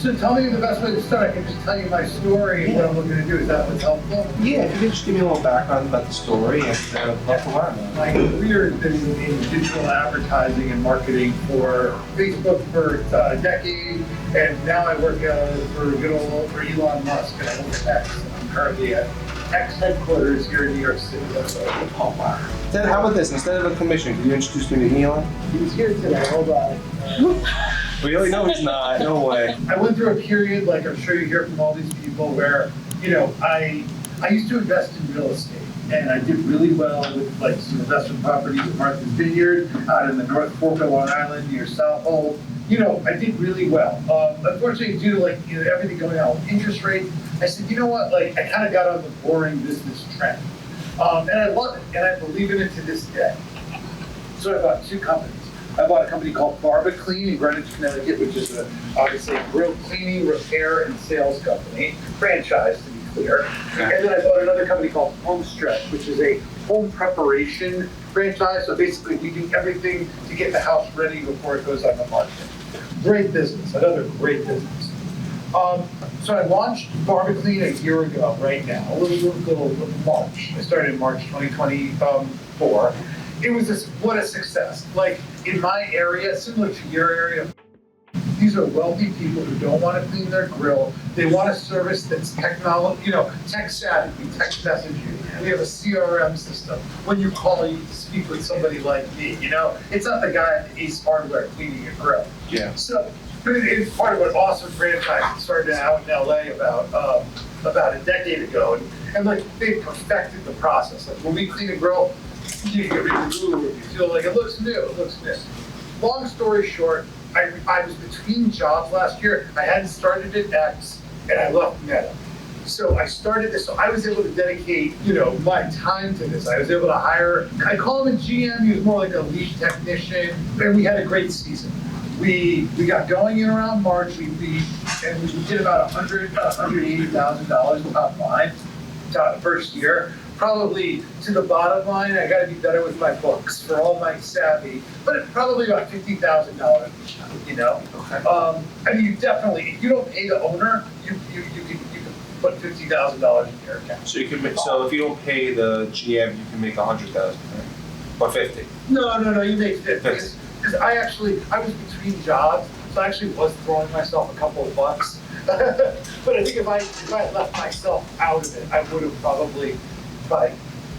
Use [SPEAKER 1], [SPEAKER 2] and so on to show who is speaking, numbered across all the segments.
[SPEAKER 1] So tell me the best way to start. I can just tell you my story and what I'm looking to do. Is that what's helpful?
[SPEAKER 2] Yeah, if you could just give me a little background about the story and love to learn.
[SPEAKER 1] My career has been in digital advertising and marketing for Facebook for a decade, and now I work for Elon Musk, and I work at X. I'm currently at X headquarters here in New York City.
[SPEAKER 2] Oh, wow. Then how about this? Instead of a commission, can you introduce me to Elon?
[SPEAKER 1] He's here today. Hold on.
[SPEAKER 2] Really? No, he's not. No way.
[SPEAKER 1] I went through a period, like I'm sure you hear from all these people, where, you know, I used to invest in real estate, and I did really well with like some investment properties at Martha's Vineyard out in the North Fork of Long Island near Southold. You know, I did really well. Unfortunately, due to like, you know, everything going on with interest rates, I said, you know what, like I kind of got on the boring business trend. And I love it, and I believe in it to this day. So I bought two companies. I bought a company called Clean in Greenwich, Connecticut, which is obviously a grill cleaning, repair, and sales company, franchise to be clear. And then I bought another company called Homestretch, which is a home preparation franchise. So basically, we do everything to get the house ready before it goes on the market. Great business, another great business. So I launched Clean a year ago, right now, a little March. I started in March 2024. It was what a success. Like in my area, similar to your area, these are wealthy people who don't want to clean their grill. They want a service that's technology, you know, tech savvy. We text message you. We have a CRM system. When you call, you speak with somebody like me. You know, it's not the guy at Ace Hardware cleaning your grill.
[SPEAKER 2] Yeah.
[SPEAKER 1] So it's part of an awesome franchise that started out in LA about a decade ago, and like they perfected the process. Like when we clean a grill, you get really blue, you feel like it looks new, it looks new. Long story short, I was between jobs last year. I hadn't started at X, and I left Meta. So I started this, so I was able to dedicate, you know, my time to this. I was able to hire, I call him a GM, he was more like a lead technician, and we had a great season. We got going in around March, and we did about $180,000 top line the first year. Probably to the bottom line, I got to be better with my books for all my savvy, but it's probably about $50,000, you know? I mean, you definitely, if you don't pay the owner, you can put $50,000 in your account.
[SPEAKER 2] So you can make, so if you don't pay the GM, you can make 100,000, right? Or 50?
[SPEAKER 1] No, you make 50. Because I was between jobs, so I actually was throwing myself a couple of bucks. But I think if I had left myself out of it, I would have probably, but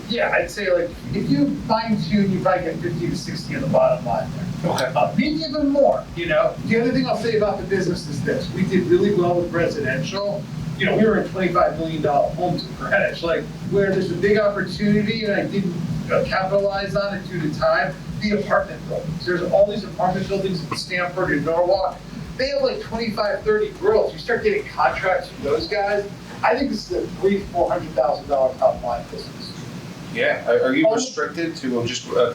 [SPEAKER 1] yeah, I'd say like if you fine tune, you probably get 50 to 60 on the bottom line there.
[SPEAKER 2] Okay.
[SPEAKER 1] Maybe even more, you know. The other thing I'll say about the business is this: we did really well with residential. You know, we were in $25 million homes in Greenwich, like where there's a big opportunity, and I didn't capitalize on it due to time. The apartment buildings. There's all these apartment buildings in Stamford and Norwalk. They have like 25, 30 grills. You start getting contracts from those guys. I think this is a $300,000-$400,000 top line business.
[SPEAKER 2] Yeah. Are you restricted to just?
[SPEAKER 1] Yeah,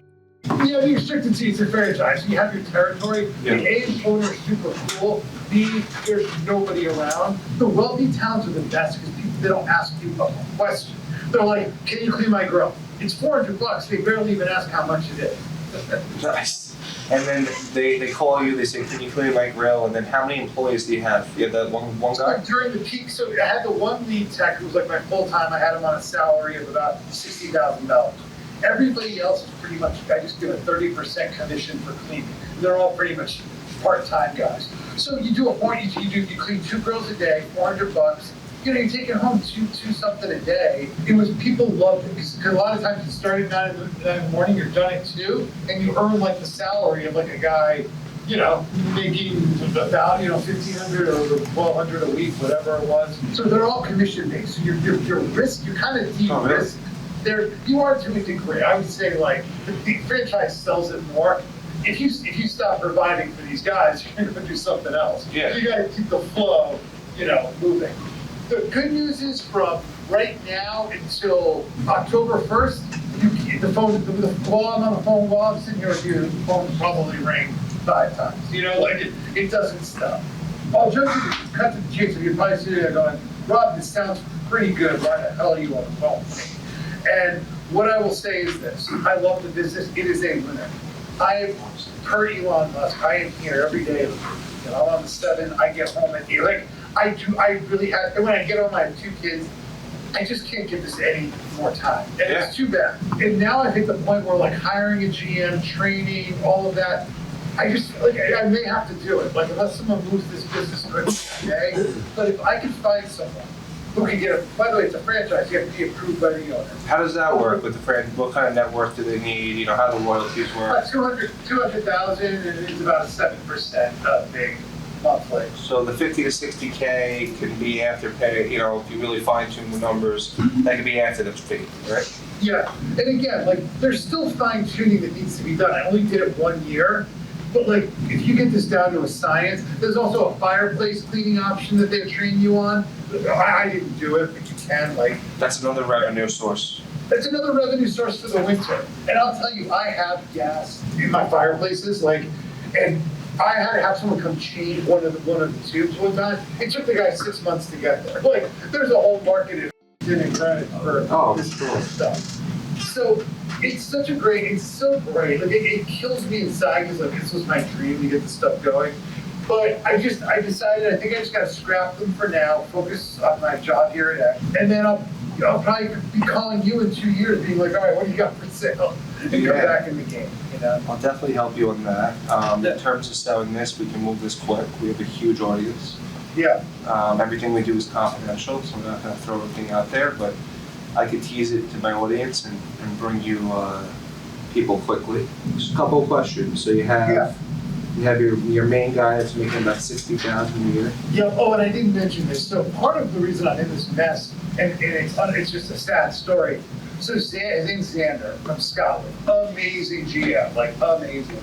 [SPEAKER 1] you're restricted to it's a franchise. You have your territory.
[SPEAKER 2] Yeah.
[SPEAKER 1] The A owner is super cool. B, there's nobody around. The wealthy towns are the best because they don't ask you a question. They're like, "Can you clean my grill?" It's $400. They barely even ask how much it is.
[SPEAKER 2] Nice. And then they call you, they say, can you clean my grill? And then how many employees do you have? You have that one guy?
[SPEAKER 1] During the peak, so I had the one lead tech who was like my full-time. I had him on a salary of about $60,000. Everybody else is pretty much, I just give a 30% commission for cleaning. They're all pretty much part-time guys. So you do a point, you clean 2 grills a day, $400. You know, you're taking home two something a day. It was, people loved it because a lot of times you start at 9 in the morning, you're done at 2, and you earn like the salary of like a guy, you know, making about, you know, $1,500 or $1,200 a week, whatever it was. So they're all commission based. So your risk, you're kind of de-risk. You are to a degree. I would say like the franchise sells it more. If you stop providing for these guys, you're going to do something else.
[SPEAKER 2] Yeah. You
[SPEAKER 1] got to keep the flow, you know, moving. The good news is from right now until October 1st, while I'm on the phone, while I'm sitting here with you, the phone will probably ring 5 times. You know, like it doesn't stop. I'll just cut to the chase. You're probably sitting there going, Rob, this sounds pretty good. Why the hell are you on the phone with me? And what I will say is this. I love the business. It is a winner. Per Elon Musk, I am here every day You know, I'm on the 7, I get home at 8. Like, I really have, and when I get home, I have 2 kids. I just can't give this any more time. And it's too bad. And now I've hit the point where like hiring a GM, training, all of that, I just, like, I may have to do it. Like, unless someone moves this business quickly today. But if I can find someone who can get by the way, it's a franchise, you have to be approved by the owner.
[SPEAKER 2] How does that work with the franchise? What kind of net worth do they need? You know, how do the royalties work?
[SPEAKER 1] 200,000, and it's about a 7% big monthly.
[SPEAKER 2] So the 50 to 60K can be after pay, you know, if you really fine tune the numbers, that can be after the fee, right?
[SPEAKER 1] Yeah, and again, like, there's still fine tuning that needs to be done. I only did it 1 year, but like, if you get this down to a science, there's also a fireplace cleaning option that they train you on. I didn't do it, but you can, like.
[SPEAKER 2] That's another revenue source.
[SPEAKER 1] That's another revenue source for the winter. And I'll tell you, I have gas in my fireplaces, like, and I had to have someone come change one of the tubes one time. It took the guy 6 months to get there. Like, there's a whole market in credit for this sort of stuff. So it's so great. Like, it kills me inside because like this was my dream to get this stuff going. But I decided I think I just gotta scrap them for now, focus on my job here at X, and then I'll probably be calling you in 2 years, being like, all right, what do you got for sale? And come back in the game, you know?
[SPEAKER 2] I'll definitely help you on that. In terms of selling this, we can move this quick. We have a huge audience.
[SPEAKER 1] Yeah.
[SPEAKER 2] Everything we do is confidential, so I'm not gonna throw everything out there, but I could tease it to my audience and bring you people quickly. Just a couple of questions. So you have your main guy that's making about 60,000 a year.
[SPEAKER 1] Yeah. Oh, and I didn't mention this. So part of the reason I'm in this mess, and it's just a sad story. So his name's Xander from Scotland. Amazing GM, like amazing.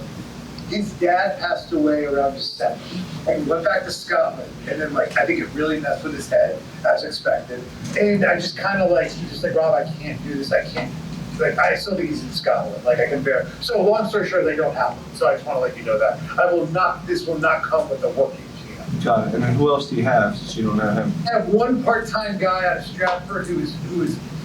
[SPEAKER 1] His dad passed away around the 7th, and he went back to Scotland, and then like I think it really messed with his head, as expected. And I just kind of like, he's just like, Rob, I can't do this. I can't. Like, I still think he's in Scotland. Like, I can bear. So long story short, they don't happen. So I just want to let you know that this will not come with a working GM.
[SPEAKER 2] Got it. And then who else do you have, since you don't know him?
[SPEAKER 1] I have one part-time guy out of Stratford who is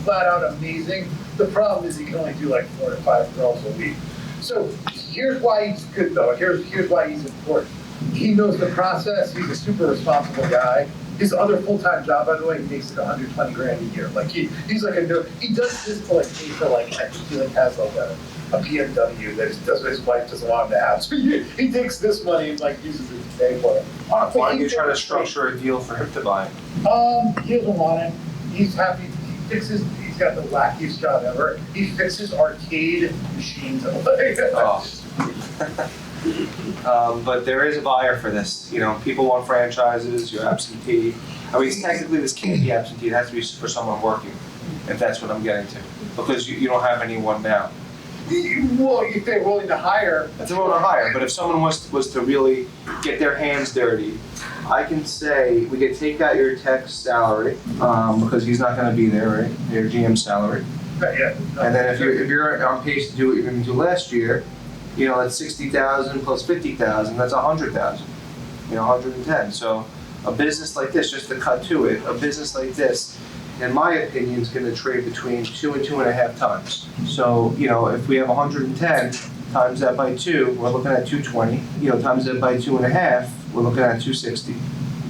[SPEAKER 1] flat out amazing. The problem is he can only do like 4 to 5 girls a week. So here's why he's good though. Here's why he's important. He knows the process. He's a super responsible guy. His other full-time job, by the way, he makes like 120 grand a year. Like he does this to like pay for like, I think he like has like a BMW that his wife doesn't want him to have. So he takes this money and like uses it to pay for it.
[SPEAKER 2] Why don't you try to structure a deal for him to buy?
[SPEAKER 1] He doesn't want it. He's happy. He's got the wackiest job ever. He fixes arcade machines.
[SPEAKER 2] But there is a buyer for this. You know, people want franchises. You're absentee. I mean, technically, this can't be absentee. It has to be for someone working, if that's what I'm getting to, because you don't have anyone now.
[SPEAKER 1] Well, if they're willing to hire.
[SPEAKER 2] If they're willing to hire, but if someone was to really get their hands dirty, I can say we could take out your tech's salary because he's not going to be there, right? Your GM salary.
[SPEAKER 1] Yeah.
[SPEAKER 2] And then if you're on pace to do what you're going to do last year, you know, that's 60,000 plus 50,000. That's 100,000. You know, 110. So a business like this, just to cut to it, a business like this, in my opinion, is going to trade between 2 and 2.5 times. So, you know, if we have 110 times that by 2, we're looking at 220. You know, times that by 2.5, we're looking at 260.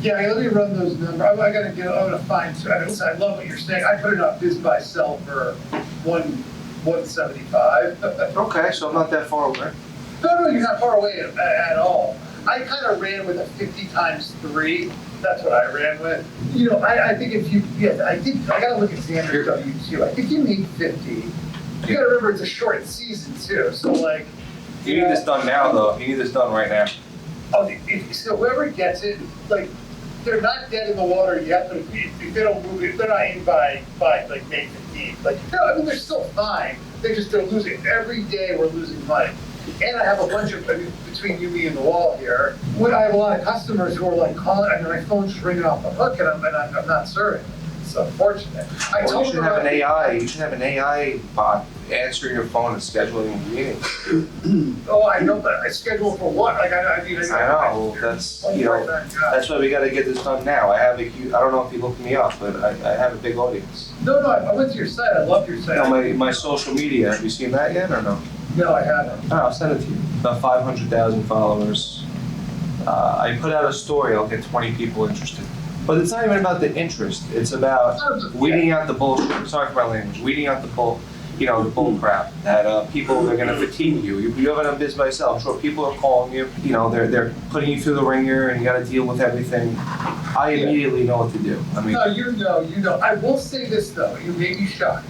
[SPEAKER 1] Yeah, let me run those numbers. I'm gonna find. I love what you're saying. I put it up biz buy sell for 175.
[SPEAKER 2] Okay, so I'm not that far away.
[SPEAKER 1] No, you're not far away at all. I kind of ran with a 50 times 3. That's what I ran with. You know, I think I gotta look at Xander's W2. I think you need 50. You gotta remember it's a short season too, so like.
[SPEAKER 2] You need this done now, though. You need this done right now.
[SPEAKER 1] Oh, so whoever gets it, like, they're not dead in the water yet, but if they don't move it, they're not in by like May 15th. Like, no, I mean, they're still fine. They're losing. Every day we're losing money. And I have a bunch of, between you, me, and the wall here, when I have a lot of customers who are like calling, and my phone's just ringing off the hook, and I'm not serving. It's unfortunate.
[SPEAKER 2] You should have an AI. You should have an AI bot answering your phone and scheduling meetings.
[SPEAKER 1] Oh, I know, but I schedule for what? Like, I mean,
[SPEAKER 2] I know. That's that's why we got to get this done now. I don't know if you looked me up, but I have a big audience.
[SPEAKER 1] No, I went to your site. I love your site.
[SPEAKER 2] No, my social media. Have you seen that yet or no?
[SPEAKER 1] No, I haven't.
[SPEAKER 2] Oh, I'll send it to you. About 500,000 followers. I put out a story, I'll get 20 people interested. But it's not even about the interest, it's about weeding out the bullshit, sorry for my language, weeding out the bull, the bull crap, that people are gonna fatigue you. You have it on biz by yourself, I'm sure people are calling you, they're putting you through the ringer and you gotta deal with everything. I immediately know what to do. I mean,
[SPEAKER 1] No, you know. I will say this though, you may be shocked.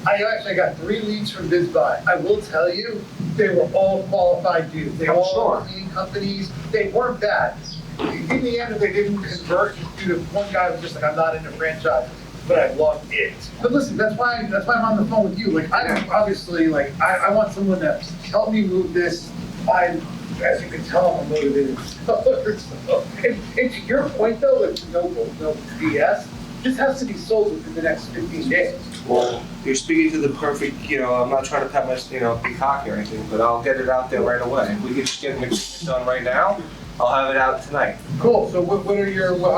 [SPEAKER 1] I actually got 3 leads from BizBuy. I will tell you, they were all qualified dudes. They all
[SPEAKER 2] sure.
[SPEAKER 1] were clean companies. They weren't bad. In the end, they didn't convert just due to one guy was just like, I'm not into franchise, but I love it. But listen, that's why I'm on the phone with you. Like, I want someone to help me move this. As you can tell, I'm a motivated seller. So, and to your point though, it's no BS. This has to be sold within the next 15 days.
[SPEAKER 2] Well, you're speaking to the perfect, I'm not trying to pat my, be cocky or anything, but I'll get it out there right away. If we could just get an agreement done right now, I'll have it out tonight.
[SPEAKER 1] Cool, so how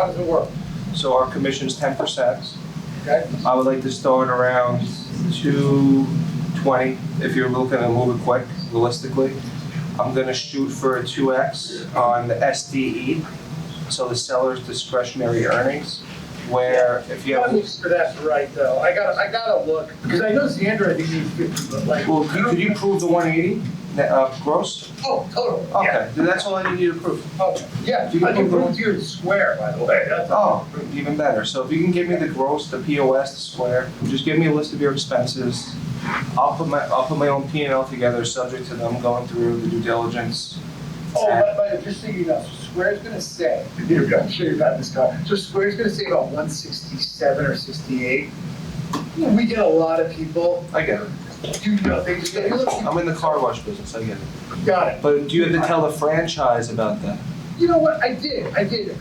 [SPEAKER 1] does it work?
[SPEAKER 2] So our commission's 10%.
[SPEAKER 1] Okay.
[SPEAKER 2] I would like to start around 220 if you're looking to move it quick, realistically. I'm gonna shoot for a 2X on the SDE, so the seller's discretionary earnings. Where if you have,
[SPEAKER 1] for that's right though. I gotta look because I know Xander I think needs 50, but like.
[SPEAKER 2] well, could you prove the 180 gross?
[SPEAKER 1] Oh, total.
[SPEAKER 2] Okay,
[SPEAKER 1] Yeah.
[SPEAKER 2] then that's all I need you to prove.
[SPEAKER 1] Okay. Yeah.
[SPEAKER 2] You
[SPEAKER 1] I can
[SPEAKER 2] can
[SPEAKER 1] prove to you in square, by the way. That's
[SPEAKER 2] Even better. So if you can give me the gross, the POS, the square, just give me a list of your expenses. I'll put my own P&L together, subject to them going through the due diligence.
[SPEAKER 1] Oh, but just so you know, so Square's gonna say, here we go, I'm sure you've got this car. So Square's gonna say about 167 or 68. We get a lot of people.
[SPEAKER 2] I get it.
[SPEAKER 1] They just get,
[SPEAKER 2] I'm in the car wash business, I get it.
[SPEAKER 1] Got it.
[SPEAKER 2] But do you have to tell the franchise about that?
[SPEAKER 1] You know what, I did.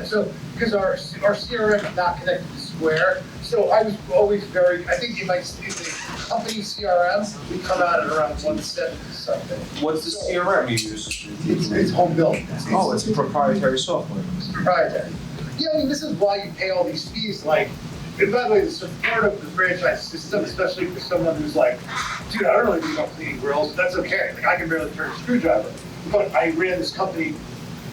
[SPEAKER 1] So, because our CRM is not connected to Square, so I was always I think in the company CRM, we come out at around 170 something.
[SPEAKER 2] What's the CRM you use?
[SPEAKER 1] It's home built.
[SPEAKER 2] It's proprietary software.
[SPEAKER 1] It's proprietary. Yeah, I mean, this is why you pay all these fees, like, and by the way, the support of the franchise system, especially for someone who's like, dude, I don't really need about cleaning grills, that's okay, like, I can barely turn a screwdriver. But I ran this company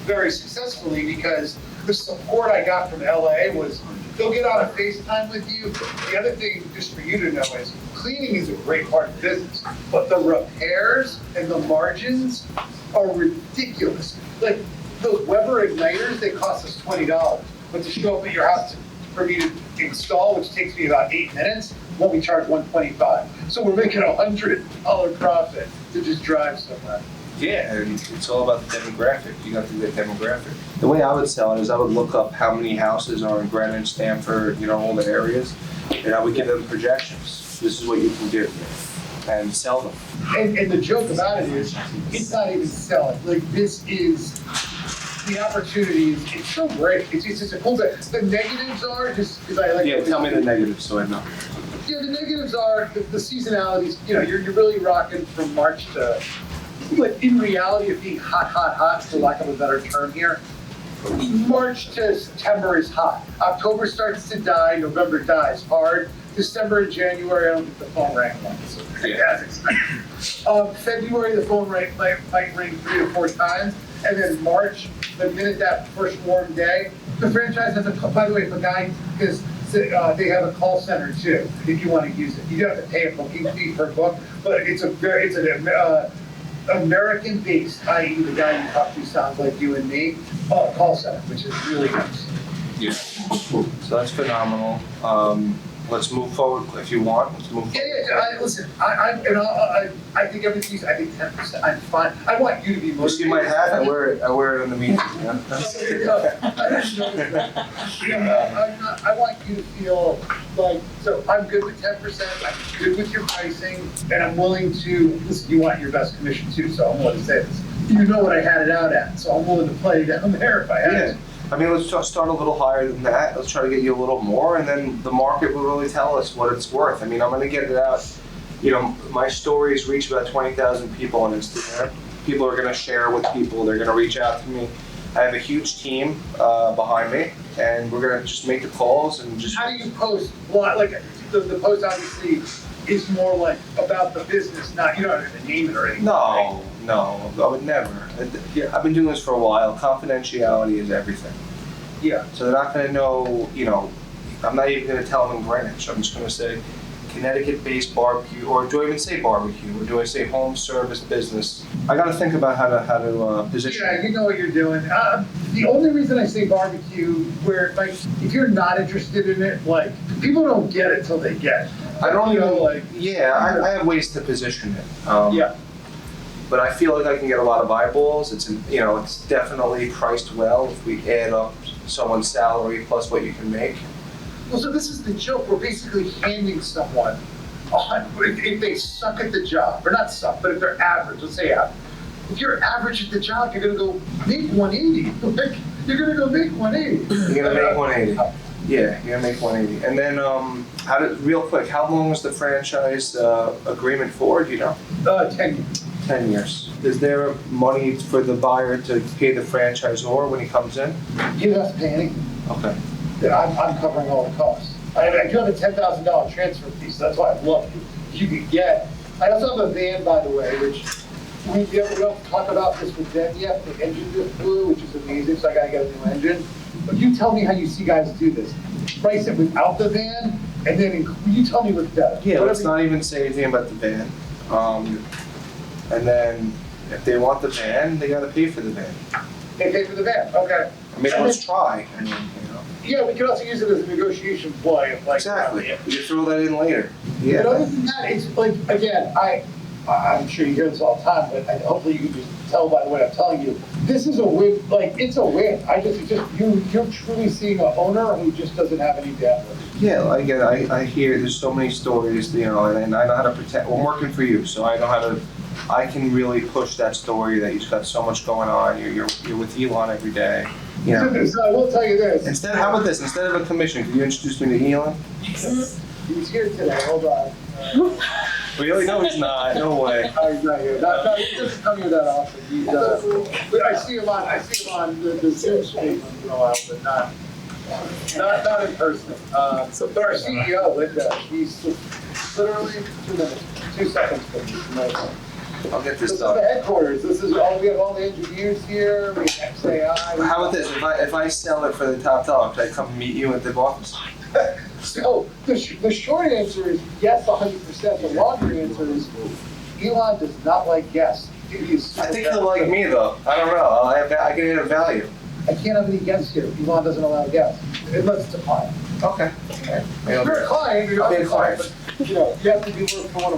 [SPEAKER 1] very successfully because the support I got from LA was, they'll get on a FaceTime with you. The other thing, just for you to know, is cleaning is a great part of the business, but the repairs and the margins are ridiculous. Like, those Weber igniters, they cost us $20, but to show up at your house for me to install, which takes me about 8 minutes, won't we charge $125? So we're making $100 profit to just drive somewhere.
[SPEAKER 2] Yeah, and it's all about the demographic. You got to do that demographic. The way I would sell it is I would look up how many houses are in Greenwich, Stamford, all the areas, and I would give them projections. This is what you can do, and sell them.
[SPEAKER 1] And the joke about it is, it's not even selling. Like, this is the opportunities. It's so great. It's just a cool thing. The negatives are just because I like.
[SPEAKER 2] Yeah, tell me the negatives so I know.
[SPEAKER 1] Yeah, the negatives are the seasonalities. You're really rocking from March to. But in reality of being hot, for lack of a better term here, March to September is hot. October starts to die, November dies hard. December and January, I don't get the phone rang once. As expected. February, the phone might ring 3 or 4 times. And then March, the minute that first warm day, the franchise has by the way, if a guy, because they have a call center too, if you want to use it. You do have to pay a booking fee per book, but it's an American-based, i.e. the guy you talk to sounds like you and me, call center, which is really nice.
[SPEAKER 2] Yeah. So that's phenomenal. Let's move forward if you want. Let's move forward.
[SPEAKER 1] Yeah. Listen, I think everything's. I think 10%. I'm fine. I want you to be motivated.
[SPEAKER 2] You see my hat? I wear it in the meeting. Yeah?
[SPEAKER 1] I want you to feel like, so I'm good with 10%, I'm good with your pricing, and I'm willing to, listen, you want your best commission too, so I'm willing to say this. You know what I had it out at, so I'm willing to play down there if I had to.
[SPEAKER 2] I mean, let's start a little higher than that. Let's try to get you a little more, and then the market will really tell us what it's worth. I mean, I'm going to get it out. My stories reach about 20,000 people on Instagram. People are going to share with people. They're going to reach out to me. I have a huge team behind me, and we're going to just make the calls and just.
[SPEAKER 1] How do you post? Well, like the post obviously is more like about the business, not you don't have to name it or anything.
[SPEAKER 2] No, No, I would never. I've been doing this for a while. Confidentiality is everything.
[SPEAKER 1] Yeah.
[SPEAKER 2] So they're not gonna know, I'm not even gonna tell them in Greenwich. I'm just gonna say Connecticut-based barbecue, or do I even say barbecue, or do I say home service business? I gotta think about how to position it.
[SPEAKER 1] Yeah, you know what you're doing. The only reason I say barbecue, where like, if you're not interested in it, like, people don't get it till they get it.
[SPEAKER 2] I don't
[SPEAKER 1] You know,
[SPEAKER 2] even,
[SPEAKER 1] like,
[SPEAKER 2] I have ways to position it.
[SPEAKER 1] yeah.
[SPEAKER 2] But I feel like I can get a lot of eyeballs. It's definitely priced well if we add up someone's salary plus what you can make.
[SPEAKER 1] Well, so this is the joke. We're basically handing someone if they suck at the job, or not suck, but if they're average, let's say average. If you're average at the job, you're gonna go make 180. Like, you're gonna go make 180.
[SPEAKER 2] You're gonna make 180. Yeah, you're gonna make 180. And then, real quick, how long was the franchise agreement for? Do you know?
[SPEAKER 1] 10 years.
[SPEAKER 2] 10 years. Is there money for the buyer to pay the franchisor when he comes in?
[SPEAKER 1] You don't have to pay anything.
[SPEAKER 2] Okay.
[SPEAKER 1] I'm covering all the costs. I do have a $10,000 transfer fee, so that's why I love it. You could get. I also have a van, by the way, which we don't talk about this with them yet. The engine just blew, which is amazing, so I gotta get a new engine. But you tell me how you see guys do this. Price it without the van, and then you tell me what's better.
[SPEAKER 2] Yeah, let's not even say anything about the van. And then if they want the van, they gotta pay for the van.
[SPEAKER 1] They pay for the van, okay.
[SPEAKER 2] I mean, let's try.
[SPEAKER 1] Yeah, we could also use it as a negotiation ploy. If, like,
[SPEAKER 2] Exactly. You throw that in later. Yeah.
[SPEAKER 1] But other than that, it's like, again, I'm sure you hear this all the time, but hopefully you can just tell by the way I'm telling you. This is a win. Like, it's a win. You're truly seeing an owner who just doesn't have any debt.
[SPEAKER 2] Yeah, again, I hear there's so many stories, and I know how to protect. I'm working for you, so I know how to. I can really push that story that you've got so much going on. You're with Elon every day.
[SPEAKER 1] So I will tell you this.
[SPEAKER 2] How about this? Instead of a commission, can you introduce me to Elon?
[SPEAKER 1] He's here today. Hold on.
[SPEAKER 2] Really? No, he's not. No way.
[SPEAKER 1] No, he's not here. No, he doesn't come here that often. He's, but I see him on the Zoom stream once in a while, but not in person. But our CEO, Linda, he's literally 2 minutes, 2 seconds from me.
[SPEAKER 2] I'll get this
[SPEAKER 1] This is
[SPEAKER 2] done.
[SPEAKER 1] the headquarters. We have all the engineers here. We have XAI.
[SPEAKER 2] How about this? If I sell it for the top dollar, can I come meet you at the office?
[SPEAKER 1] So the short answer is yes, 100%. The longer answer is Elon does not like guests.
[SPEAKER 2] I think he'll like me though. I don't know. I can add a value.
[SPEAKER 1] I can't have any guests here. Elon doesn't allow guests unless it's a client.
[SPEAKER 2] Okay.
[SPEAKER 1] If you're a client,
[SPEAKER 2] I'll be a client.
[SPEAKER 1] But, you have to do work for one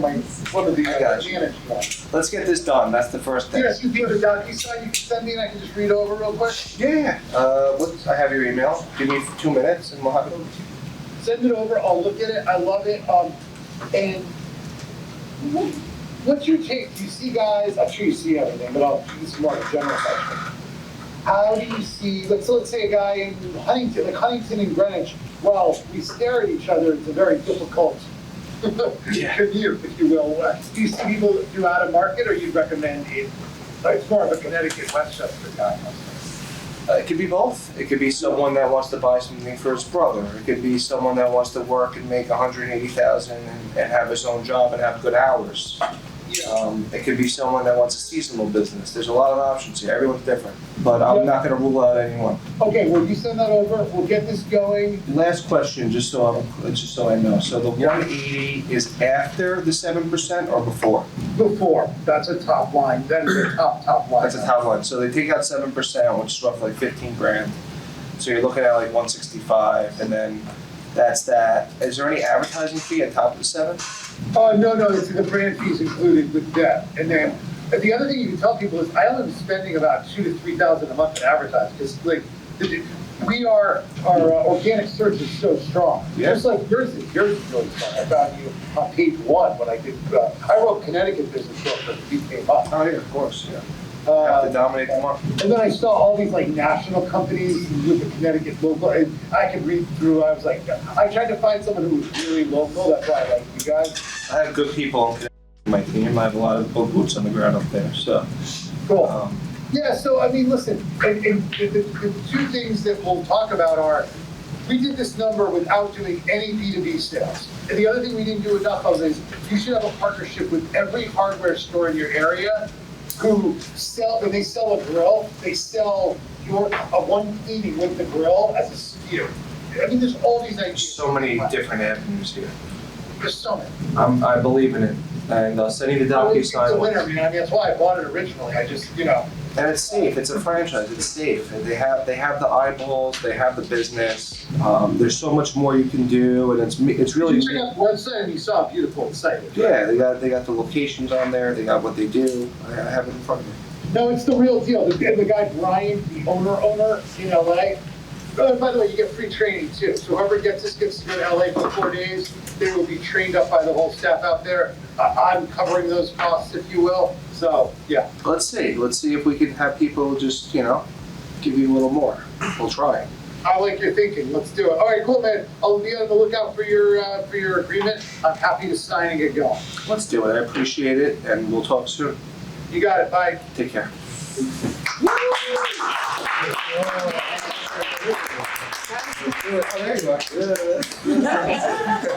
[SPEAKER 1] of the managed ones.
[SPEAKER 2] Let's get this done. That's the first thing.
[SPEAKER 1] Yes, you do the DocuSign you can send me and I can just read over real quick.
[SPEAKER 2] Yeah. I have your email. Give me 2 minutes and we'll have it over to you.
[SPEAKER 1] Send it over. I'll look at it. I love it. And what's your take? Do you see guys? I'm sure you see everything, but I'll do this more in a general section. How do you see? Let's say a guy in Huntington, like Huntington and Greenwich. Well, we stare at each other. It's a very difficult commute, if you will. Do you see people that do out of market, or you'd recommend it? It's more of a Connecticut, Westchester guy.
[SPEAKER 2] It could be both. It could be someone that wants to buy something for his brother. It could be someone that wants to work and make $180,000 and have his own job and have good hours. It could be someone that wants a seasonal business. There's a lot of options here. Everyone's different, but I'm not going to rule out anyone.
[SPEAKER 1] Okay, well, you send that over. We'll get this going.
[SPEAKER 2] Last question, just so I know. So the 180 is after the 7% or before?
[SPEAKER 1] Before. That's a top line. That is a top line.
[SPEAKER 2] That's a top line. So they take out 7%, which is roughly like 15 grand. So you're looking at like 165, and then that's that. Is there any advertising fee on top of the 7?
[SPEAKER 1] No, it's the brand fees included with that. And then the other thing you can tell people is I am spending about $2,000 to $3,000 a month in advertising. Because our organic search is so strong.
[SPEAKER 2] Yeah.
[SPEAKER 1] Just like yours is really strong. I found you on page 1 when I did. I wrote Connecticut business book that you came up.
[SPEAKER 2] Oh yeah, of course, yeah. Have to dominate the market.
[SPEAKER 1] And then I saw all these like national companies with the Connecticut local, and I could read through. I was like, I tried to find someone who was really local. That's why I like you guys.
[SPEAKER 2] I have good people in my team. I have a lot of boots on the ground up there. So
[SPEAKER 1] cool. Yeah. So I mean, listen. And the 2 things that we'll talk about are, we did this number without doing any B2B sales. And the other thing we didn't do enough of is you should have a partnership with every hardware store in your area. who sell, when they sell a grill, they sell one eating with the grill as a skewer. I mean, there's all these ideas.
[SPEAKER 2] So many different avenues here.
[SPEAKER 1] There's so many.
[SPEAKER 2] I believe in it, and I'll send you the DocuSign.
[SPEAKER 1] It's a winner, I mean, that's why I bought it originally, I just,
[SPEAKER 2] And it's safe. It's a franchise. It's safe. And they have the eyeballs. They have the business. There's so much more you can do, and it's really.
[SPEAKER 1] You check out the website and you saw a beautiful site.
[SPEAKER 2] Yeah, they got the locations on there. They got what they do. I have it in front of me.
[SPEAKER 1] No, it's the real deal. The guy Brian, the owner in LA. Oh, and by the way, you get free training too. So whoever gets to go to LA for 4 days, they will be trained up by the whole staff out there. I'm covering those costs, if you will. So, yeah.
[SPEAKER 2] Let's see if we can have people just, give you a little more. We'll try.
[SPEAKER 1] I like your thinking. Let's do it. All right, cool, man. I'll be on the lookout for your agreement. I'm happy to sign and get going.
[SPEAKER 2] Let's do it. I appreciate it, and we'll talk soon.
[SPEAKER 1] You got it. Bye.
[SPEAKER 2] Take care.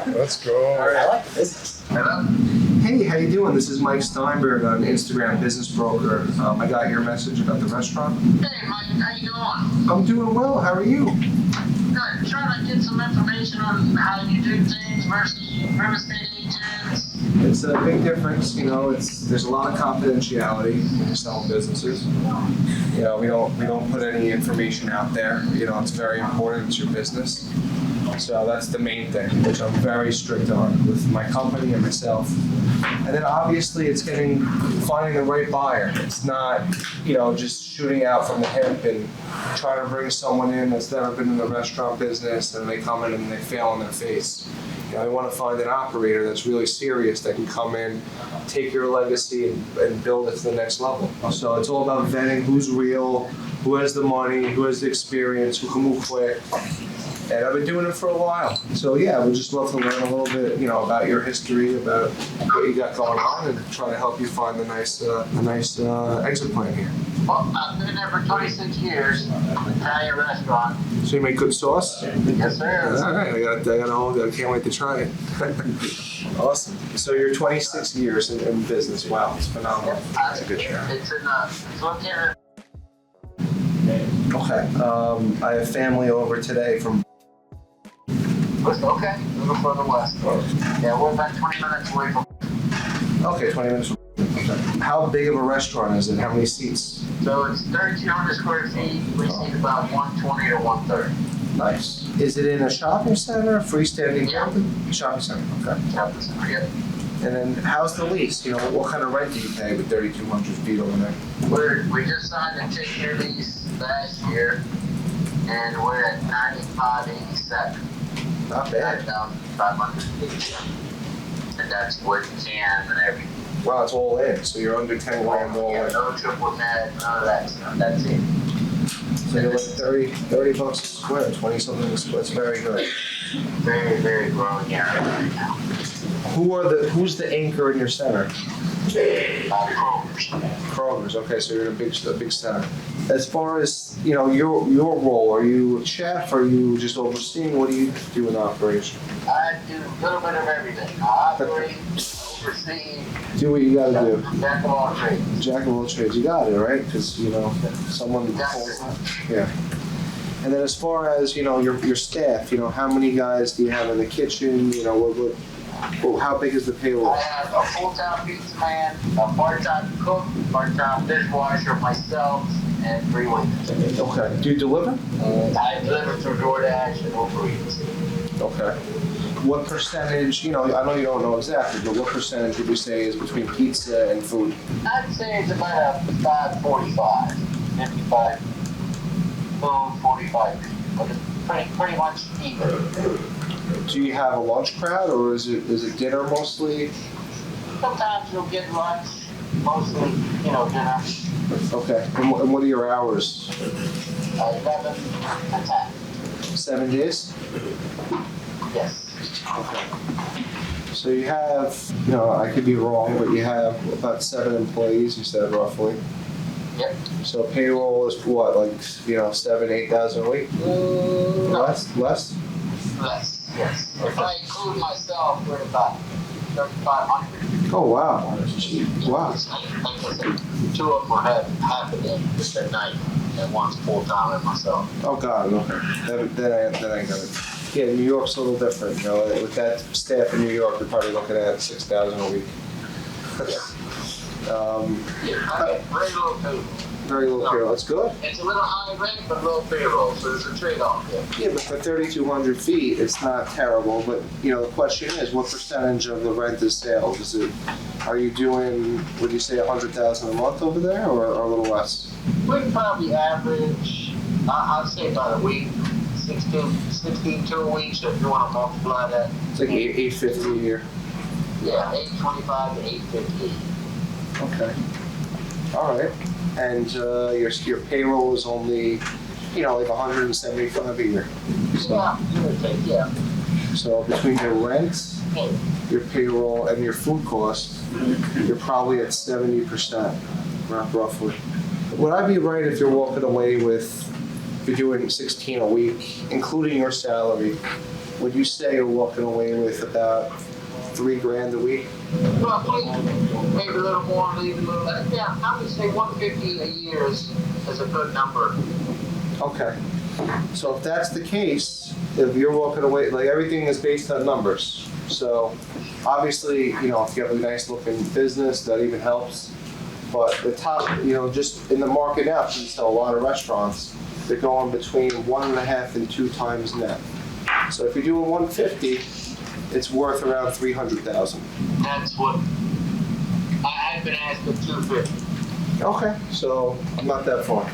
[SPEAKER 3] Let's go.
[SPEAKER 2] All right. I like this. Hello. Hey, how you doing? This is Mike Steinberg on Instagram Business Broker. I got your message about the restaurant.
[SPEAKER 4] Hey, Mike, how you doing?
[SPEAKER 2] I'm doing well. How are you?
[SPEAKER 4] Good. Trying to get some information on how you do things versus real estate agents.
[SPEAKER 2] It's a big difference. There's a lot of confidentiality when you're selling businesses. We don't put any information out there. It's very important. It's your business. So that's the main thing, which I'm very strict on with my company and myself. And then obviously it's finding the right buyer. It's not, just shooting out from the hip and trying to bring someone in that's never been in the restaurant business and they come in and they fail on their face. We want to find an operator that's really serious that can come in, take your legacy and build it to the next level. So it's all about vetting who's real, who has the money, who has the experience, who can move quick. And I've been doing it for a while. So yeah, we'd just love to learn a little bit, about your history, about what you got going on, and try to help you find a nice exit plan here.
[SPEAKER 4] Well, I've been there for 26 years, Italian restaurant.
[SPEAKER 2] So you make good sauce?
[SPEAKER 4] Yes, sir.
[SPEAKER 2] All right, I can't wait to try it. Awesome. So you're 26 years in business. Wow, it's phenomenal. That's a good show.
[SPEAKER 4] It's located.
[SPEAKER 2] Okay. I have family over today from.
[SPEAKER 4] Okay, a little further west. Yeah, we're about 20 minutes away from.
[SPEAKER 2] Okay, 20 minutes from. Okay. How big of a restaurant is it? How many seats?
[SPEAKER 4] So it's 3,200 square feet. We seat about 120 to 130.
[SPEAKER 2] Nice. Is it in a shopping center, freestanding building? Shopping center, okay.
[SPEAKER 4] Shopping center, yeah.
[SPEAKER 2] And then how's the lease? What kind of rent do you pay with 3,200 feet over there?
[SPEAKER 4] We just signed a 10-year lease last year, and we're at 95.87.
[SPEAKER 2] Not bad.
[SPEAKER 4] 500. And that's with jam and everything.
[SPEAKER 2] Wow, it's all in. So you're under 10 grand all
[SPEAKER 4] Yeah,
[SPEAKER 2] in.
[SPEAKER 4] no triple net, none of that stuff. That's it.
[SPEAKER 2] So you're like 30 bucks a square, 20 something a square. It's very good.
[SPEAKER 4] Very, very growing area right now.
[SPEAKER 2] Who's the anchor in your center?
[SPEAKER 4] Kroger's.
[SPEAKER 2] Kroger's. Okay, so you're in a big center. As far as your role, are you a chef? Are you just overseeing? What do you do in operation?
[SPEAKER 4] I do a little bit of everything. I operate, oversee,
[SPEAKER 2] Do what you got to do.
[SPEAKER 4] jack of all trades.
[SPEAKER 2] Jack of all trades. You got it, right? Because someone. Yeah. And then as far as your staff, how many guys do you have in the kitchen? How big is the payroll?
[SPEAKER 4] I have a full-time pizza man, a part-time cook, part-time dishwasher, myself, and 3 waiters.
[SPEAKER 2] Okay. Do you deliver?
[SPEAKER 4] I deliver through DoorDash and Uber Eats.
[SPEAKER 2] Okay. What percentage, I know you don't know exactly, but what percentage would you say is between pizza and food?
[SPEAKER 4] I'd say it's about a 5-45, 55 food, 45, but it's pretty much even.
[SPEAKER 2] Do you have a lunch crowd, or is it dinner mostly?
[SPEAKER 4] Sometimes you'll get lunch, mostly, dinner.
[SPEAKER 2] Okay. And what are your hours?
[SPEAKER 4] 11 to 10.
[SPEAKER 2] 7 days?
[SPEAKER 4] Yes.
[SPEAKER 2] Okay. So you have, I could be wrong, but you have about 7 employees, you said roughly.
[SPEAKER 4] Yep.
[SPEAKER 2] So payroll is what, 7,000-8,000 a week?
[SPEAKER 4] No.
[SPEAKER 2] Less?
[SPEAKER 4] Less, yes. If I include myself, we're about 3,500.
[SPEAKER 2] Oh, wow. Wow.
[SPEAKER 4] Like I said, 2 of them were half a day, just at night, and one's full-time and myself.
[SPEAKER 2] Oh, God, okay. Then I got it. Yeah, New York's a little different, you know, with that staff in New York, you're probably looking at 6,000 a week.
[SPEAKER 4] Yeah, I get very low payroll.
[SPEAKER 2] Very low payroll, that's good.
[SPEAKER 4] It's a little high rent, but low payroll, so there's a trade-off there.
[SPEAKER 2] Yeah, but for 3,200 feet, it's not terrible, but, you know, the question is, what percentage of the rent is sales? Are you doing, would you say 100,000 a month over there, or a little less?
[SPEAKER 4] We probably average, I'd say about a week, 16 to a week, so if you want to multiply that.
[SPEAKER 2] It's like 850 a year.
[SPEAKER 4] Yeah, 825 to 850.
[SPEAKER 2] Okay. All right. And your payroll is only, you know, like 175 a year. So,
[SPEAKER 4] Yeah, give or take, yeah.
[SPEAKER 2] so between your rent, your payroll, and your food costs, you're probably at 70%, roughly. Would I be right if you're walking away with, if you're doing 16 a week, including your salary, would you say you're walking away with about $3,000 a week?
[SPEAKER 4] Roughly, maybe a little more, maybe a little less. Yeah, I would say 150 a year is a good number.
[SPEAKER 2] Okay. So if that's the case, if you're walking away, like everything is based on numbers. So obviously, you know, if you have a nice looking business, that even helps. But the top, you know, just in the market now, you sell a lot of restaurants, they're going between 1.5 and 2 times net. So if you're doing 150, it's worth around 300,000.
[SPEAKER 4] That's what I've been asked for 250.
[SPEAKER 2] Okay, so I'm not that far.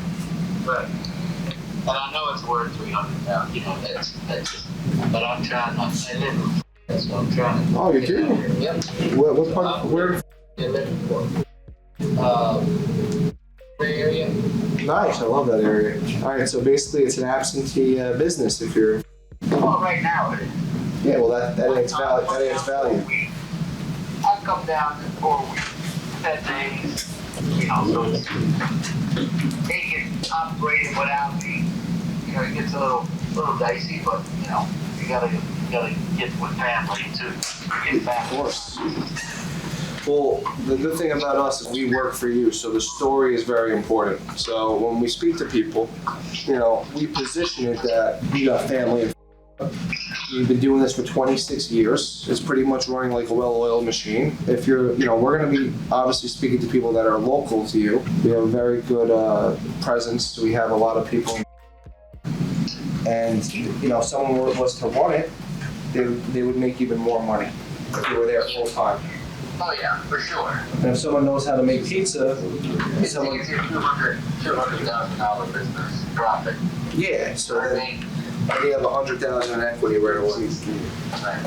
[SPEAKER 4] But and I know it's worth 300,000. You know, that's just. But I'm trying not. I live in. So I'm trying to.
[SPEAKER 2] Oh, you do?
[SPEAKER 4] Yep.
[SPEAKER 2] What part? Where?
[SPEAKER 4] You're living for. Bay Area.
[SPEAKER 2] Nice, I love that area. All right, so basically it's an absentee business if you're.
[SPEAKER 4] Well, right now it is.
[SPEAKER 2] Yeah, well that adds value. That adds value.
[SPEAKER 4] I come down in 4 weeks, 10 days. You know, so it's, they get operating without me. You know, it gets a little dicey, but you know, you gotta get with family to get back.
[SPEAKER 2] Of course. Well, the good thing about us is we work for you, so the story is very important. So when we speak to people, you know, we position it that you got family. You've been doing this for 26 years. It's pretty much running like a well-oiled machine. If you're, you know, we're going to be obviously speaking to people that are local to you. We have a very good presence. We have a lot of people. And, you know, if someone was to run it, they would make even more money if they were there full time.
[SPEAKER 4] Oh yeah, for sure.
[SPEAKER 2] And if someone knows how to make pizza,
[SPEAKER 4] It's
[SPEAKER 2] someone,
[SPEAKER 4] easy, $200,000 business profit.
[SPEAKER 2] yeah, so
[SPEAKER 4] I
[SPEAKER 2] then
[SPEAKER 4] mean,
[SPEAKER 2] you have 100,000 in equity right away.
[SPEAKER 4] right.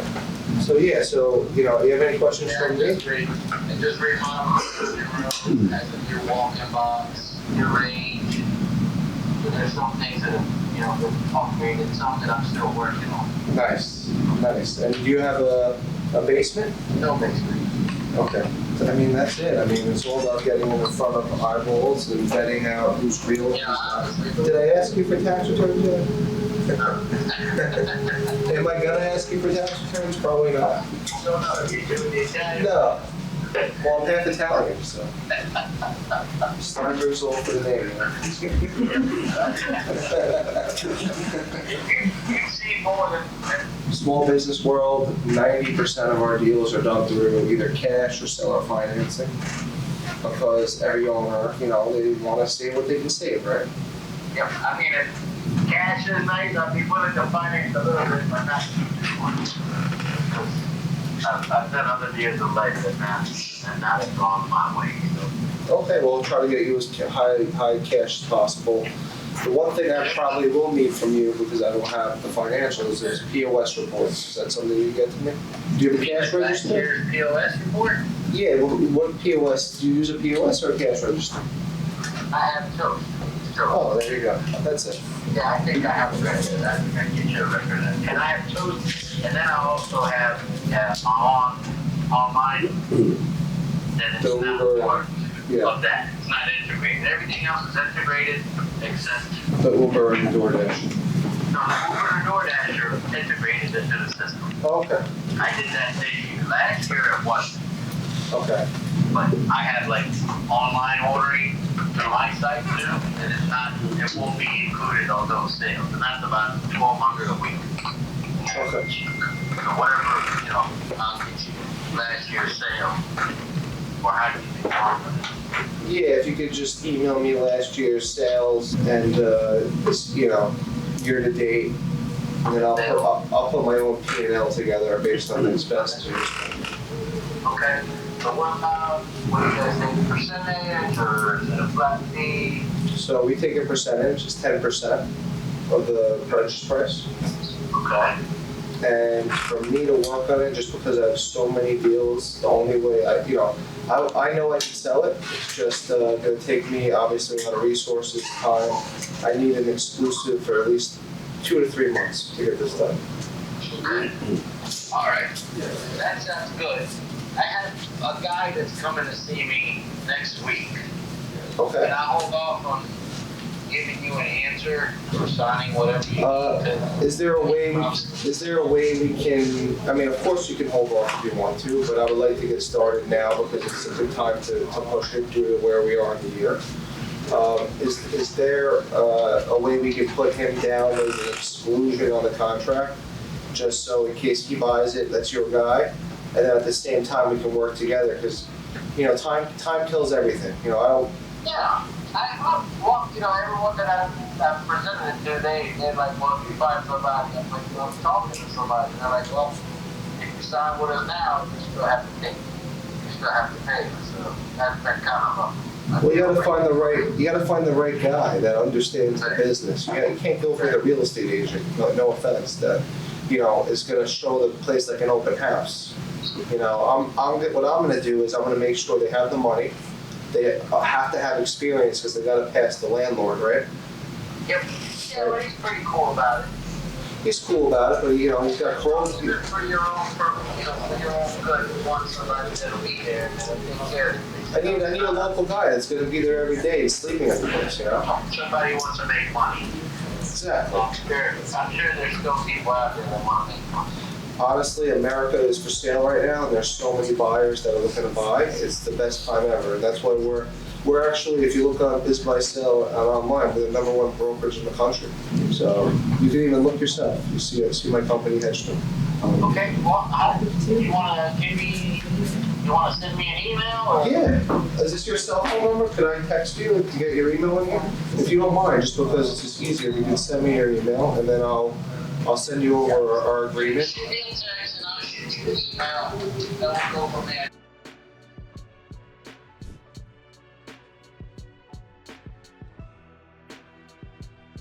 [SPEAKER 2] So yeah, so, you know, you have any questions
[SPEAKER 4] Yeah,
[SPEAKER 2] for me?
[SPEAKER 4] and just remodel your room, as in your walk-in box, your range. There's some things that have, you know, been upgraded, some that I'm still working on.
[SPEAKER 2] Nice, nice. And do you have a basement?
[SPEAKER 4] No basement.
[SPEAKER 2] Okay. So, I mean, that's it. I mean, it's all about getting in front of eyeballs and vetting out who's real and who's
[SPEAKER 4] Yeah,
[SPEAKER 2] not.
[SPEAKER 4] honestly.
[SPEAKER 2] Did I ask you for tax returns yet? Am I gonna ask you for tax returns? Probably not.
[SPEAKER 4] So no, you do the Italian.
[SPEAKER 2] No. Well, I'm half Italian, so. Steinberg's all for the name,
[SPEAKER 4] You see more than.
[SPEAKER 2] Small business world, 90% of our deals are done through either cash or seller financing. Because every owner, you know, they want to save what they can save, right?
[SPEAKER 4] Yeah, I mean, if cash is nice, I'd be willing to finance a little bit, but not too much. I've done other deals of life that not have gone my way, so.
[SPEAKER 2] Okay, well, we'll try to get you as high cash as possible. The one thing I probably will need from you, because I don't have the financials, is POS reports. Is that something you get to me? Do you have a cash register?
[SPEAKER 4] Here's POS report.
[SPEAKER 2] Yeah, what POS, do you use a POS or a cash register?
[SPEAKER 4] I have Toast.
[SPEAKER 2] Oh, there you go. That's it.
[SPEAKER 4] Yeah, I think I have a record. I think I can get you a record. And I have Toast, and then I also have online. Then it's not part of that. It's not integrated. Everything else is integrated except
[SPEAKER 2] The Uber and DoorDash.
[SPEAKER 4] no, the Uber and DoorDash are integrated into the system.
[SPEAKER 2] Oh, okay.
[SPEAKER 4] I did that this year. Last year it wasn't.
[SPEAKER 2] Okay.
[SPEAKER 4] But I have like online ordering through my site too, and it won't be included on those sales, and that's about $1,200 a week.
[SPEAKER 2] Okay.
[SPEAKER 4] So whatever, I'll get you last year's sale, or how do you think
[SPEAKER 2] Yeah, if you could just email me last year's sales and, year to date, and then I'll put my own P&L together based on the expenses.
[SPEAKER 4] Okay, so what do you guys think, percentage, or is it a flat fee?
[SPEAKER 2] So we take a percentage, it's 10% of the purchase price.
[SPEAKER 4] Okay.
[SPEAKER 2] And for me to work on it, just because I have so many deals, the only way I know I can sell it. It's just gonna take me obviously a lot of resources, time. I need an exclusive for at least 2 to 3 months to get this done.
[SPEAKER 4] Okay. All right, that sounds good. I have a guy that's coming to see me next week.
[SPEAKER 2] Okay.
[SPEAKER 4] Can I hold off on giving you an answer or signing whatever you need to?
[SPEAKER 2] Is there a way we can, I mean, of course you can hold off if you want to, but I would like to get started now because it's a good time to push it due to where we are in the year. Is there a way we can put him down as an exclusion on the contract? Just so in case he buys it, that's your guy, and then at the same time we can work together because, time kills everything. I don't.
[SPEAKER 4] Yeah, everyone that I've presented it to, they're like, well, if you find somebody, I'm like, well, I'm talking to somebody, and they're like, well, if you sign with us now, you still have to pay. So that's that kind of
[SPEAKER 2] Well, you gotta find the right guy that understands the business. You can't go for the real estate agent, no offense, that, is gonna show the place like an open house. What I'm gonna do is I'm gonna make sure they have the money. They have to have experience because they gotta pass the landlord, right?
[SPEAKER 4] Yep. Yeah, but he's pretty cool about it.
[SPEAKER 2] He's cool about it, but he's got clothes.
[SPEAKER 4] For your own purpose, for your own good, you want somebody that'll be there and that'll take care of you.
[SPEAKER 2] I need a local guy that's gonna be there every day, sleeping at the place,
[SPEAKER 4] Somebody who wants to make money.
[SPEAKER 2] Exactly.
[SPEAKER 4] I'm sure there's still people out there that want to make money.
[SPEAKER 2] Honestly, America is for sale right now, and there's so many buyers that are looking to buy. It's the best time ever, and that's why we're actually, if you look on Biz Buy Sell online, we're the #1 brokerage in the country. So you can even look yourself. You see my company, Hedgestrom.
[SPEAKER 4] Okay. Well, you want to send me an email? Or?
[SPEAKER 2] Yeah. Is this your cell phone number? Could I text you to get your email in here? If you don't mind, just because it's just easier, you can send me your email, and then I'll send you over our agreement.
[SPEAKER 4] Shoot me a text and I'll shoot you the email, and we'll go from there.